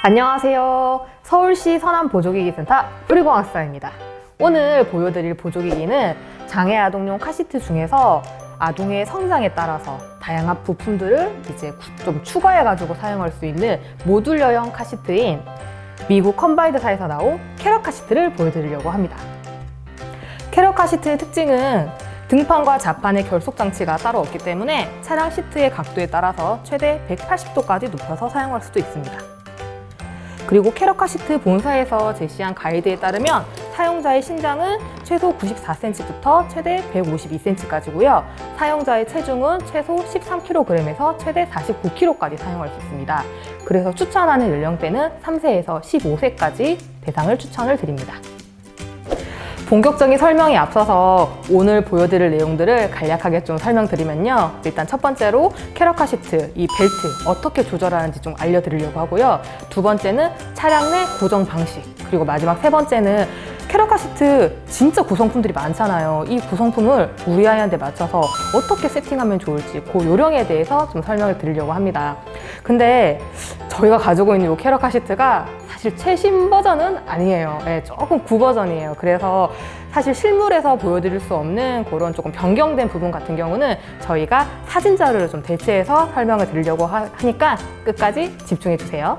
안녕하세요. 서울시 서남보조기기센터 뿌리공학사입니다. 오늘 보여드릴 보조기기는 장애 아동용 카시트 중에서 아동의 성장에 따라서 다양한 부품들을 이제 좀 추가해가지고 사용할 수 있는 모듈러형 카시트인 미국 컴바이드사에서 나온 캐럿 카시트를 보여드리려고 합니다. 캐럿 카시트의 특징은 등판과 좌판의 결속 장치가 따로 없기 때문에 차량 시트의 각도에 따라서 최대 180도까지 눕혀서 사용할 수도 있습니다. 그리고 캐럿 카시트 본사에서 제시한 가이드에 따르면 사용자의 신장은 최소 94cm부터 최대 152cm까지고요. 사용자의 체중은 최소 13kg에서 최대 49kg까지 사용할 수 있습니다. 그래서 추천하는 연령대는 3세에서 15세까지 대상을 추천을 드립니다. 본격적인 설명에 앞서서 오늘 보여드릴 내용들을 간략하게 좀 설명드리면요. 일단 첫 번째로 캐럿 카시트, 이 벨트 어떻게 조절하는지 좀 알려드리려고 하고요. 두 번째는 차량 내 고정 방식, 그리고 마지막 세 번째는 캐럿 카시트 진짜 구성품들이 많잖아요. 이 구성품을 우리 아이한테 맞춰서 어떻게 세팅하면 좋을지 그 요령에 대해서 좀 설명을 드리려고 합니다. 근데 저희가 가지고 있는 이 캐럿 카시트가 사실 최신 버전은 아니에요. 네, 조금 구버전이에요. 그래서 사실 실물에서 보여드릴 수 없는 그런 조금 변경된 부분 같은 경우는 저희가 사진 자료를 좀 대체해서 설명을 드리려고 하니까 끝까지 집중해 주세요.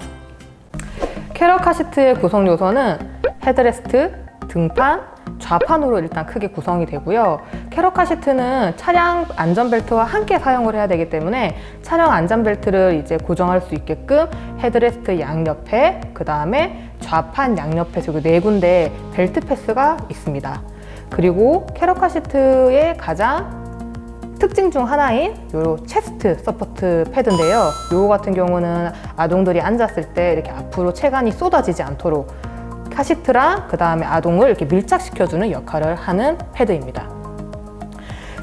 캐럿 카시트의 구성 요소는 헤드레스트, 등판, 좌판으로 일단 크게 구성이 되고요. 캐럿 카시트는 차량 안전벨트와 함께 사용을 해야 되기 때문에 차량 안전벨트를 이제 고정할 수 있게끔 헤드레스트 양옆에, 그 다음에 좌판 양옆에 저기 네 군데 벨트 패스가 있습니다. 그리고 캐럿 카시트의 가장 특징 중 하나인 요 체스트 서포트 패드인데요. 요거 같은 경우는 아동들이 앉았을 때 이렇게 앞으로 체간이 쏟아지지 않도록 카시트랑 그 다음에 아동을 이렇게 밀착시켜주는 역할을 하는 패드입니다.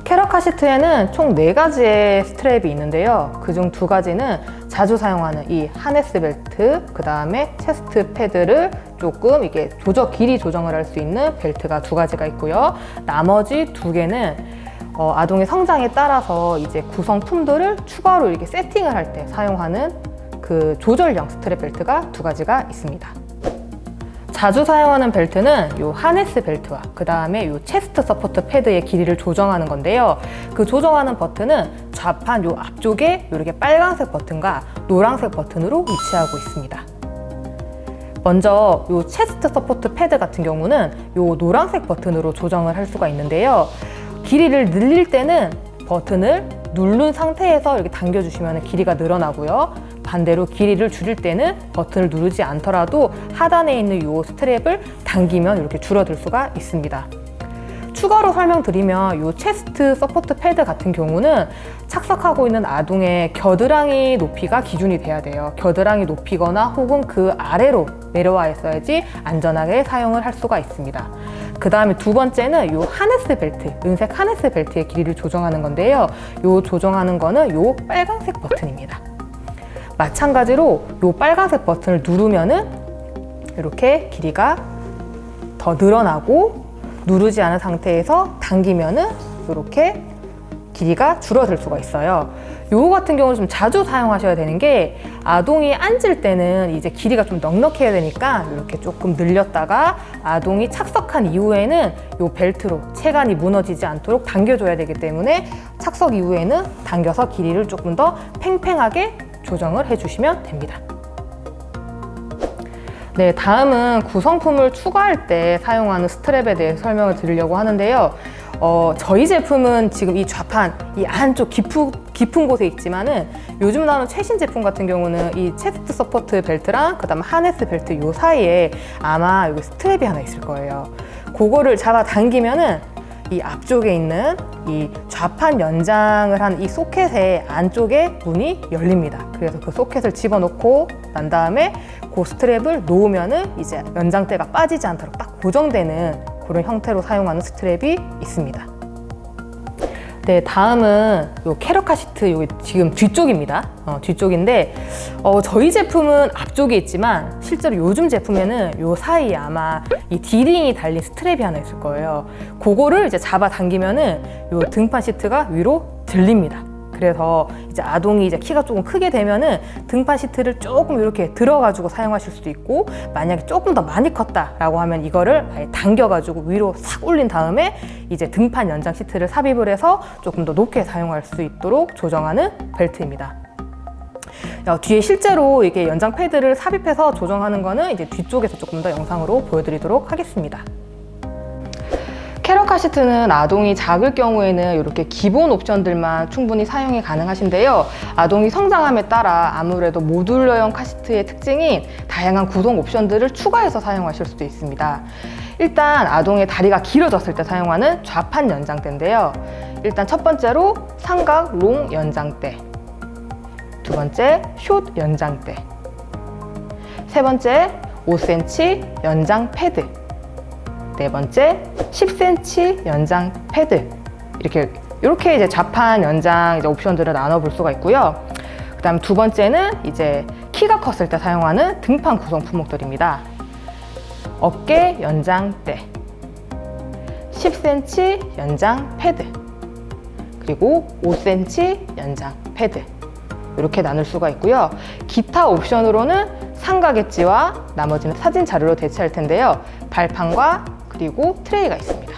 캐럿 카시트에는 총 4가지의 스트랩이 있는데요. 그중 2가지는 자주 사용하는 이 하네스 벨트, 그 다음에 체스트 패드를 조금 이게 길이 조정을 할 수 있는 벨트가 2가지가 있고요. 나머지 2개는 아동의 성장에 따라서 이제 구성품들을 추가로 이렇게 세팅을 할 때 사용하는 그 조절형 스트랩 벨트가 2가지가 있습니다. 자주 사용하는 벨트는 요 하네스 벨트와 그 다음에 요 체스트 서포트 패드의 길이를 조정하는 건데요. 그 조정하는 버튼은 좌판 요 앞쪽에 이렇게 빨간색 버튼과 노란색 버튼으로 위치하고 있습니다. 먼저 요 체스트 서포트 패드 같은 경우는 요 노란색 버튼으로 조정을 할 수가 있는데요. 길이를 늘릴 때는 버튼을 누른 상태에서 이렇게 당겨주시면 길이가 늘어나고요. 반대로 길이를 줄일 때는 버튼을 누르지 않더라도 하단에 있는 이 스트랩을 당기면 이렇게 줄어들 수가 있습니다. 추가로 설명드리면 이 체스트 서포트 패드 같은 경우는 착석하고 있는 아동의 겨드랑이 높이가 기준이 돼야 돼요. 겨드랑이 높이거나 혹은 그 아래로 내려와 있어야지 안전하게 사용을 할 수가 있습니다. 그 다음에 2번째는 이 하네스 벨트, 은색 하네스 벨트의 길이를 조정하는 건데요. 이 조정하는 거는 이 빨간색 버튼입니다. 마찬가지로 이 빨간색 버튼을 누르면은 이렇게 길이가 더 늘어나고, 누르지 않은 상태에서 당기면은 이렇게 길이가 줄어들 수가 있어요. 요거 같은 경우는 좀 자주 사용하셔야 되는 게, 아동이 앉을 때는 이제 길이가 좀 넉넉해야 되니까 이렇게 조금 늘렸다가 아동이 착석한 이후에는 요 벨트로 체간이 무너지지 않도록 당겨줘야 되기 때문에 착석 이후에는 당겨서 길이를 조금 더 팽팽하게 조정을 해주시면 됩니다. 네, 다음은 구성품을 추가할 때 사용하는 스트랩에 대해 설명을 드리려고 하는데요. 저희 제품은 지금 이 좌판, 이 안쪽 깊은 곳에 있지만은 요즘 나오는 최신 제품 같은 경우는 이 체스트 서포트 벨트랑 그다음 하네스 벨트 요 사이에 아마 여기 스트랩이 하나 있을 거예요. 그거를 잡아 당기면은 이 앞쪽에 있는 이 좌판 연장을 한 이 소켓의 안쪽에 문이 열립니다. 그래서 그 소켓을 집어넣고 난 다음에 그 스트랩을 놓으면은 이제 연장대가 빠지지 않도록 딱 고정되는 그런 형태로 사용하는 스트랩이 있습니다. 네, 다음은 요 캐럿 카시트 요 지금 뒤쪽입니다. 뒤쪽인데 저희 제품은 앞쪽에 있지만 실제로 요즘 제품에는 요 사이에 아마 이 D링이 달린 스트랩이 하나 있을 거예요. 그거를 이제 잡아 당기면은 요 등판 시트가 위로 들립니다. 그래서 이제 아동이 이제 키가 조금 크게 되면은 등판 시트를 조금 이렇게 들어가지고 사용하실 수도 있고, 만약에 조금 더 많이 컸다라고 하면 이거를 아예 당겨가지고 위로 싹 올린 다음에 이제 등판 연장 시트를 삽입을 해서 조금 더 높게 사용할 수 있도록 조정하는 벨트입니다. 뒤에 실제로 이게 연장 패드를 삽입해서 조정하는 거는 이제 뒤쪽에서 조금 더 영상으로 보여드리도록 하겠습니다. 캐럿카 시트는 아동이 작을 경우에는 이렇게 기본 옵션들만 충분히 사용이 가능하신데요. 아동이 성장함에 따라 아무래도 모듈러형 카시트의 특징인 다양한 구성 옵션들을 추가해서 사용하실 수도 있습니다. 일단 아동의 다리가 길어졌을 때 사용하는 좌판 연장대인데요. 일단 첫 번째로 삼각 롱 연장대, 두 번째 숏 연장대, 세 번째 5cm 연장 패드, 네 번째 10cm 연장 패드, 이렇게 이제 좌판 연장 이제 옵션들을 나눠볼 수가 있고요. 그다음 두 번째는 이제 키가 컸을 때 사용하는 등판 구성 품목들입니다. 어깨 연장대, 10cm 연장 패드, 그리고 5cm 연장 패드, 이렇게 나눌 수가 있고요. 기타 옵션으로는 상각 엣지와 나머지는 사진 자료로 대체할 텐데요. 발판과 그리고 트레이가 있습니다.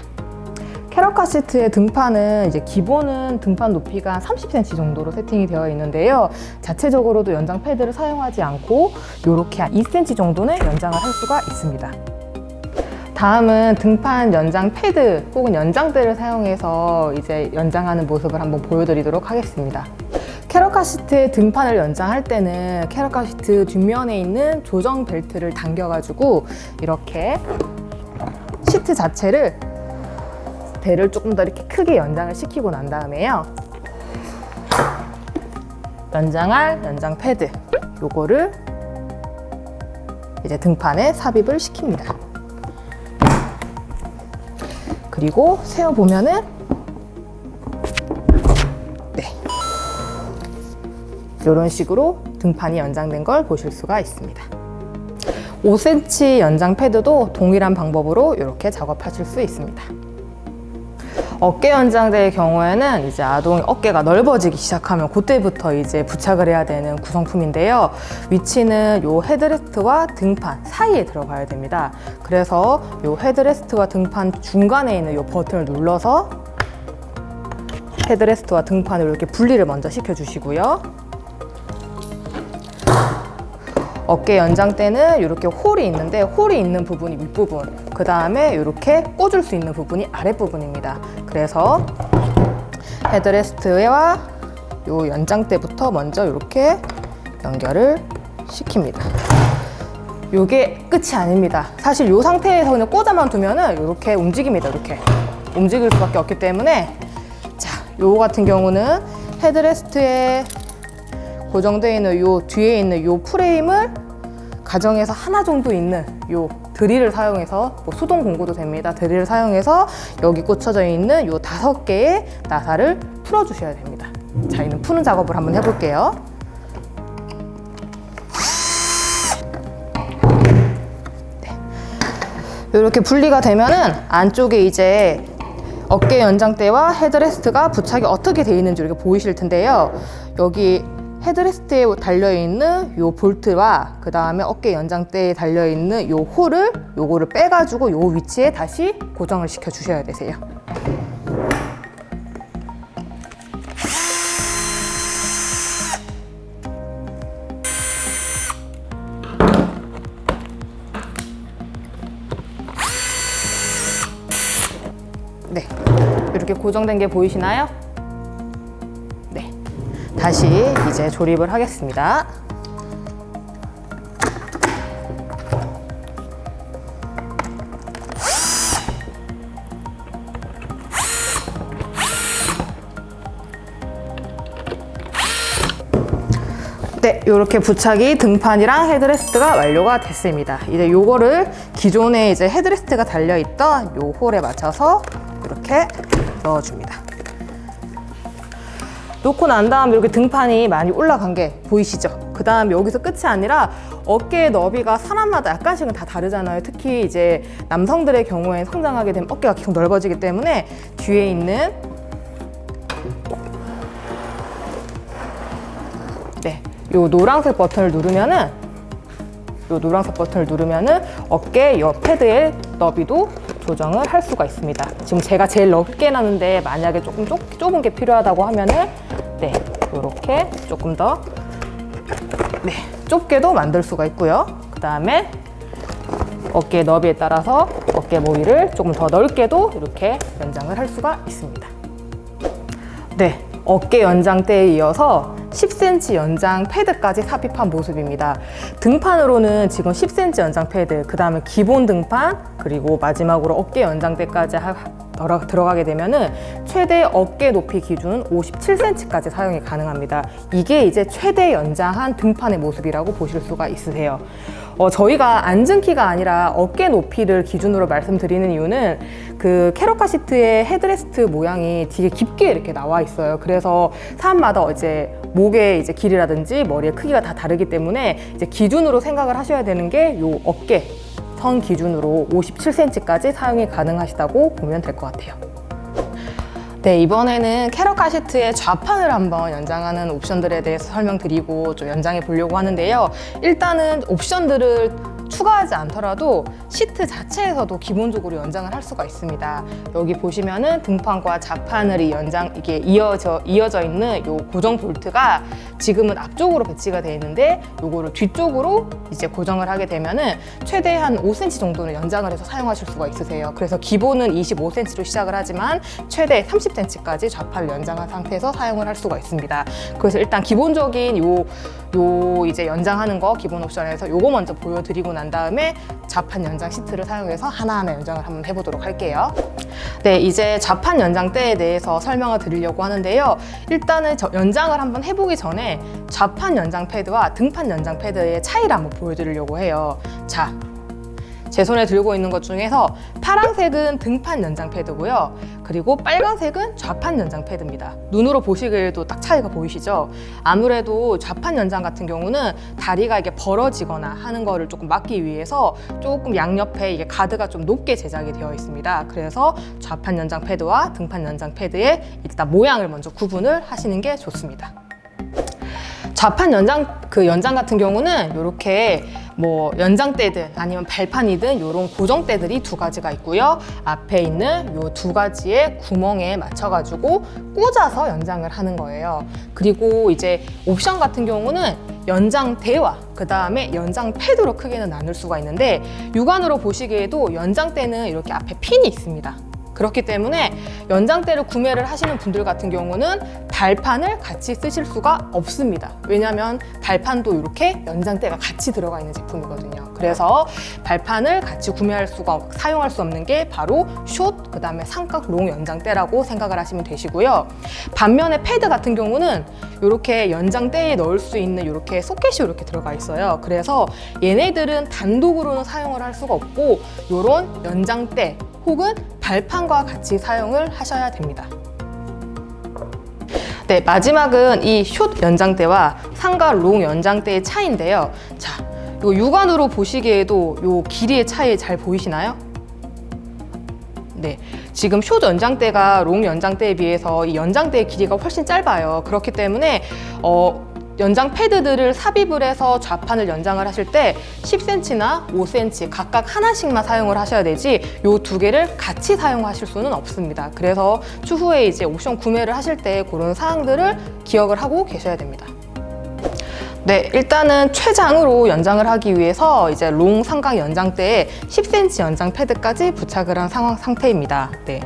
캐럿카 시트의 등판은 이제 기본은 등판 높이가 30cm 정도로 세팅이 되어 있는데요. 자체적으로도 연장 패드를 사용하지 않고 이렇게 한 2cm 정도는 연장을 할 수가 있습니다. 다음은 등판 연장 패드 혹은 연장대를 사용해서 이제 연장하는 모습을 한번 보여드리도록 하겠습니다. 캐럿카 시트의 등판을 연장할 때는 캐럿카 시트 뒷면에 있는 조정 벨트를 당겨가지고 이렇게 시트 자체를 대를 조금 더 이렇게 크게 연장을 시키고 난 다음에요, 연장할 연장 패드 요거를 이제 등판에 삽입을 시킵니다. 그리고 세워보면은 이런 식으로 등판이 연장된 걸 보실 수가 있습니다. 5cm 연장 패드도 동일한 방법으로 이렇게 작업하실 수 있습니다. 어깨 연장대의 경우에는 이제 아동의 어깨가 넓어지기 시작하면 그때부터 이제 부착을 해야 되는 구성품인데요. 위치는 요 헤드레스트와 등판 사이에 들어가야 됩니다. 그래서 요 헤드레스트와 등판 중간에 있는 요 버튼을 눌러서 헤드레스트와 등판을 이렇게 분리를 먼저 시켜주시고요. 어깨 연장대는 이렇게 홀이 있는데, 홀이 있는 부분이 윗부분, 그 다음에 이렇게 꽂을 수 있는 부분이 아랫부분입니다. 그래서 헤드레스트와 요 연장대부터 먼저 이렇게 연결을 시킵니다. 요게 끝이 아닙니다. 사실 요 상태에서 그냥 꽂아만 두면은 이렇게 움직입니다. 이렇게 움직일 수밖에 없기 때문에, 자, 요거 같은 경우는 헤드레스트에 고정되어 있는 요 뒤에 있는 요 프레임을 가정에서 하나 정도 있는 요 드릴을 사용해서, 뭐 수동 공구도 됩니다. 드릴을 사용해서 여기 꽂혀져 있는 요 5개의 나사를 풀어주셔야 됩니다. 자, 이는 푸는 작업을 한번 해볼게요. 네. 이렇게 분리가 되면은 안쪽에 이제 어깨 연장대와 헤드레스트가 부착이 어떻게 되어 있는지 이렇게 보이실 텐데요. 여기 헤드레스트에 달려있는 요 볼트와 그 다음에 어깨 연장대에 달려있는 요 홀을 요거를 빼가지고 요 위치에 다시 고정을 시켜 주셔야 되세요. 네, 이렇게 고정된 게 보이시나요? 네, 다시 이제 조립을 하겠습니다. 네, 이렇게 부착이 등판이랑 헤드레스트가 완료가 됐습니다. 이제 요거를 기존에 이제 헤드레스트가 달려있던 요 홀에 맞춰서 이렇게 넣어줍니다. 놓고 난 다음 이렇게 등판이 많이 올라간 게 보이시죠? 그 다음 여기서 끝이 아니라 어깨의 너비가 사람마다 약간씩은 다 다르잖아요. 특히 이제 남성들의 경우에 성장하게 되면 어깨가 계속 넓어지기 때문에 뒤에 있는 네, 요 노란색 버튼을 누르면은 어깨 옆 패드의 너비도 조정을 할 수가 있습니다. 지금 제가 제일 넓게 놨는데 만약에 조금 좁은 게 필요하다고 하면은 네, 이렇게 조금 더 네, 좁게도 만들 수가 있고요. 그 다음에 어깨 너비에 따라서 어깨 모이를 조금 더 넓게도 이렇게 연장을 할 수가 있습니다. 네, 어깨 연장대에 이어서 10cm 연장 패드까지 삽입한 모습입니다. 등판으로는 지금 10cm 연장 패드, 그 다음에 기본 등판, 그리고 마지막으로 어깨 연장대까지 들어가게 되면은 최대 어깨 높이 기준 57cm까지 사용이 가능합니다. 이게 이제 최대 연장한 등판의 모습이라고 보실 수가 있으세요. 저희가 앉은 키가 아니라 어깨 높이를 기준으로 말씀드리는 이유는 그 캐럿카 시트의 헤드레스트 모양이 되게 깊게 이렇게 나와 있어요. 그래서 사람마다 이제 목의 이제 길이라든지 머리의 크기가 다 다르기 때문에 이제 기준으로 생각을 하셔야 되는 게 요 어깨 선 기준으로 57cm까지 사용이 가능하시다고 보면 될 것 같아요. 네, 이번에는 캐럿카 시트의 좌판을 한번 연장하는 옵션들에 대해서 설명드리고 좀 연장해 보려고 하는데요. 일단은 옵션들을 추가하지 않더라도 시트 자체에서도 기본적으로 연장을 할 수가 있습니다. 여기 보시면은 등판과 좌판을 이게 이어져 있는 요 고정 볼트가 지금은 앞쪽으로 배치가 되어 있는데 요거를 뒤쪽으로 이제 고정을 하게 되면은 최대한 5cm 정도는 연장을 해서 사용하실 수가 있으세요. 그래서 기본은 25cm로 시작을 하지만 최대 30cm까지 좌판을 연장한 상태에서 사용을 할 수가 있습니다. 그래서 일단 기본적인 요 이제 연장하는 거 기본 옵션에서 요거 먼저 보여드리고 난 다음에 좌판 연장 시트를 사용해서 하나하나 연장을 한번 해보도록 할게요. 네, 이제 좌판 연장대에 대해서 설명을 드리려고 하는데요. 일단은 연장을 한번 해보기 전에 좌판 연장 패드와 등판 연장 패드의 차이를 한번 보여드리려고 해요. 자, 제 손에 들고 있는 것 중에서 파란색은 등판 연장 패드고요. 그리고 빨간색은 좌판 연장 패드입니다. 눈으로 보시기에도 딱 차이가 보이시죠? 아무래도 좌판 연장 같은 경우는 다리가 이게 벌어지거나 하는 거를 조금 막기 위해서 조금 양옆에 이게 가드가 좀 높게 제작이 되어 있습니다. 그래서 좌판 연장 패드와 등판 연장 패드의 일단 모양을 먼저 구분을 하시는 게 좋습니다. 좌판 연장 같은 경우는 이렇게 뭐 연장대든 아니면 발판이든 이런 고정대들이 두 가지가 있고요. 앞에 있는 이 두 가지의 구멍에 맞춰가지고 꽂아서 연장을 하는 거예요. 그리고 이제 옵션 같은 경우는 연장대와 그 다음에 연장 패드로 크게는 나눌 수가 있는데 육안으로 보시기에도 연장대는 이렇게 앞에 핀이 있습니다. 그렇기 때문에 연장대를 구매를 하시는 분들 같은 경우는 발판을 같이 쓰실 수가 없습니다. 왜냐하면 발판도 이렇게 연장대가 같이 들어가 있는 제품이거든요. 그래서 발판을 같이 사용할 수 없는 게 바로 숏, 그 다음에 삼각 롱 연장대라고 생각을 하시면 되시고요. 반면에 패드 같은 경우는 이렇게 연장대에 넣을 수 있는 이렇게 소켓이 이렇게 들어가 있어요. 그래서 얘네들은 단독으로는 사용을 할 수가 없고 이런 연장대 혹은 발판과 같이 사용을 하셔야 됩니다. 네, 마지막은 이 숏 연장대와 삼각 롱 연장대의 차이인데요. 자, 요 육안으로 보시기에도 요 길이의 차이 잘 보이시나요? 네, 지금 숏 연장대가 롱 연장대에 비해서 이 연장대의 길이가 훨씬 짧아요. 그렇기 때문에 연장 패드들을 삽입을 해서 좌판을 연장을 하실 때 10cm나 5cm 각각 하나씩만 사용을 하셔야 되지 이 두 개를 같이 사용하실 수는 없습니다. 그래서 추후에 이제 옵션 구매를 하실 때 그런 사항들을 기억을 하고 계셔야 됩니다. 네, 일단은 최장으로 연장을 하기 위해서 이제 롱 삼각 연장대에 10cm 연장 패드까지 부착을 한 상태입니다. 네.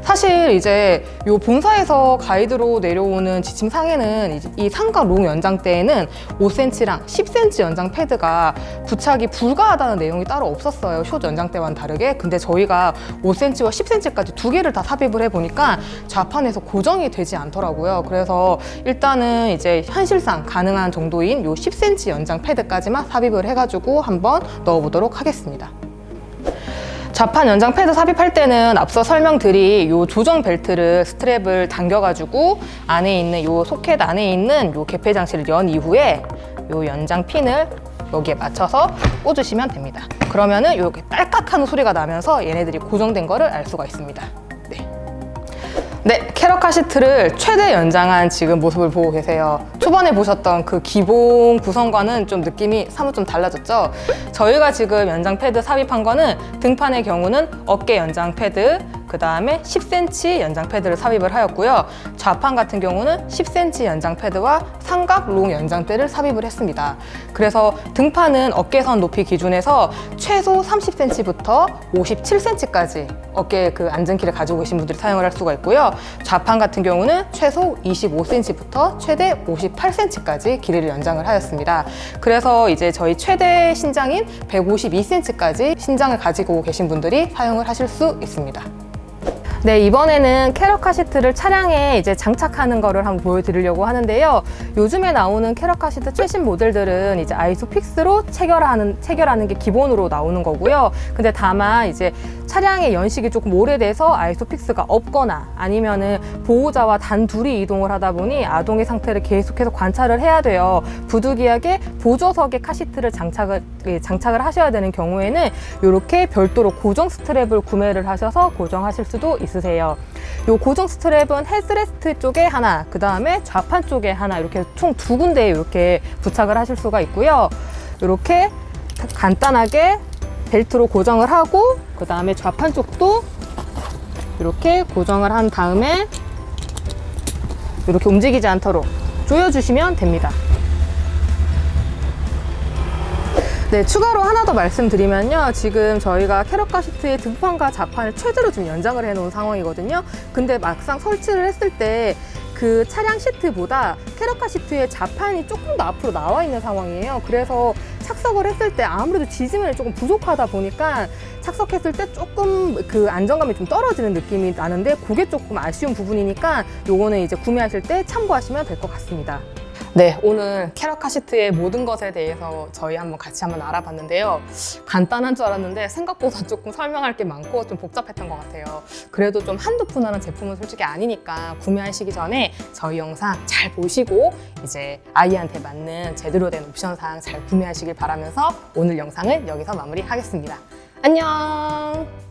사실 이제 요 본사에서 가이드로 내려오는 지침상에는 이 삼각 롱 연장대에는 5cm랑 10cm 연장 패드가 부착이 불가하다는 내용이 따로 없었어요. 숏 연장대와는 다르게. 근데 저희가 5cm와 10cm까지 두 개를 다 삽입을 해보니까 좌판에서 고정이 되지 않더라고요. 그래서 일단은 이제 현실상 가능한 정도인 요 10cm 연장 패드까지만 삽입을 해가지고 한번 넣어보도록 하겠습니다. 좌판 연장 패드 삽입할 때는 앞서 설명드린 요 조정 벨트를 스트랩을 당겨가지고 안에 있는 요 소켓 안에 있는 요 개폐 장치를 연 이후에 요 연장 핀을 여기에 맞춰서 꽂으시면 됩니다. 그러면은 이렇게 딸깍하는 소리가 나면서 얘네들이 고정된 거를 알 수가 있습니다. 네, 캐럿 카시트를 최대 연장한 지금 모습을 보고 계세요. 초반에 보셨던 그 기본 구성과는 좀 느낌이 사뭇 좀 달라졌죠? 저희가 지금 연장 패드 삽입한 거는 등판의 경우는 어깨 연장 패드, 그 다음에 10cm 연장 패드를 삽입을 하였고요. 좌판 같은 경우는 10cm 연장 패드와 삼각 롱 연장대를 삽입을 했습니다. 그래서 등판은 어깨선 높이 기준에서 최소 30cm부터 57cm까지 어깨에 그 안전키를 가지고 계신 분들이 사용을 할 수가 있고요. 좌판 같은 경우는 최소 25cm부터 최대 58cm까지 길이를 연장을 하였습니다. 그래서 이제 저희 최대 신장인 152cm까지 신장을 가지고 계신 분들이 사용을 하실 수 있습니다. 네, 이번에는 캐럿 카시트를 차량에 이제 장착하는 거를 한번 보여드리려고 하는데요. 요즘에 나오는 캐럿 카시트 최신 모델들은 이제 아이소픽스로 체결하는 게 기본으로 나오는 거고요. 근데 다만 이제 차량의 연식이 조금 오래돼서 아이소픽스가 없거나 아니면은 보호자와 단 둘이 이동을 하다 보니 아동의 상태를 계속해서 관찰을 해야 돼요. 부득이하게 보조석에 카시트를 장착을 하셔야 되는 경우에는 이렇게 별도로 고정 스트랩을 구매를 하셔서 고정하실 수도 있으세요. 이 고정 스트랩은 헤드레스트 쪽에 하나, 그 다음에 좌판 쪽에 하나, 이렇게 총 두 군데에 이렇게 부착을 하실 수가 있고요. 이렇게 간단하게 벨트로 고정을 하고, 그 다음에 좌판 쪽도 이렇게 고정을 한 다음에 이렇게 움직이지 않도록 조여주시면 됩니다. 네, 추가로 하나 더 말씀드리면요. 지금 저희가 캐럿 카시트의 등판과 좌판을 최대로 좀 연장을 해놓은 상황이거든요. 근데 막상 설치를 했을 때 그 차량 시트보다 캐럿 카시트의 좌판이 조금 더 앞으로 나와 있는 상황이에요. 그래서 착석을 했을 때 아무래도 지지면이 조금 부족하다 보니까 착석했을 때 조금 그 안정감이 좀 떨어지는 느낌이 나는데 그게 조금 아쉬운 부분이니까 요거는 이제 구매하실 때 참고하시면 될 것 같습니다. 네, 오늘 캐럿 카시트의 모든 것에 대해서 저희 같이 한번 알아봤는데요. 간단한 줄 알았는데 생각보다 조금 설명할 게 많고 좀 복잡했던 것 같아요. 그래도 좀 한두 푼 하는 제품은 솔직히 아니니까 구매하시기 전에 저희 영상 잘 보시고 이제 아이한테 맞는 제대로 된 옵션 사항 잘 구매하시길 바라면서 오늘 영상은 여기서 마무리하겠습니다. 안녕!